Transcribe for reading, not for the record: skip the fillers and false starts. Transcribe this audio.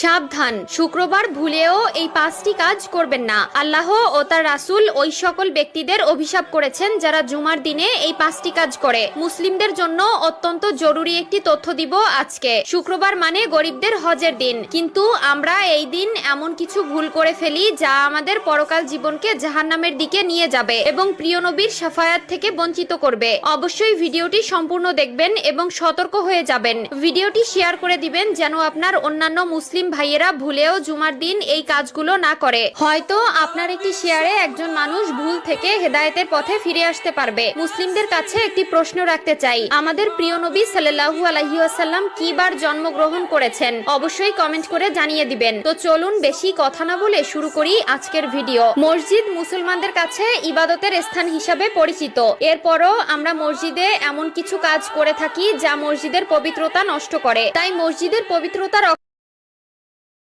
সাবধান, শুক্রবার ভুলেও এই 5টি কাজ করবেন না। আল্লাহ ও তার রাসূল ওই সকল ব্যক্তিদের অভিশাপ করেছেন যারা জুমার দিনে এই 5টি কাজ করে। মুসলিমদের জন্য অত্যন্ত জরুরি একটি তথ্য দিব আজকে। শুক্রবার মানে গরিবদের হজের দিন, কিন্তু আমরা এই দিন এমন কিছু ভুল করে ফেলি যা আমাদের পরকাল জীবনকে জাহান্নামের দিকে নিয়ে যাবে এবং প্রিয় নবীর শাফায়াত থেকে বঞ্চিত করবে। অবশ্যই ভিডিওটি সম্পূর্ণ দেখবেন এবং সতর্ক হয়ে যাবেন। ভিডিওটি শেয়ার করে দিবেন যেন আপনার অন্যান্য মুসলিম ভাইয়েরা ভুলেও জুমার দিন এই কাজগুলো না করে। হয়তো আপনার একটি শেয়ারে একজন মানুষ ভুল থেকে হেদায়েতের পথে ফিরে আসতে পারবে। মুসলিমদের কাছে একটি প্রশ্ন রাখতে চাই, আমাদের প্রিয় নবী সাল্লাল্লাহু আলাইহি ওয়াসাল্লাম কি বার জন্মগ্রহণ করেছেন? অবশ্যই কমেন্ট করে জানিয়ে দিবেন। তো চলুন বেশি কথা না বলে শুরু করি আজকের ভিডিও। মসজিদ মুসলমানদের কাছে ইবাদতের স্থান হিসাবে পরিচিত। এরপরও আমরা মসজিদে এমন কিছু কাজ করে থাকি যা মসজিদের পবিত্রতা নষ্ট করে। তাই মসজিদের পবিত্রতা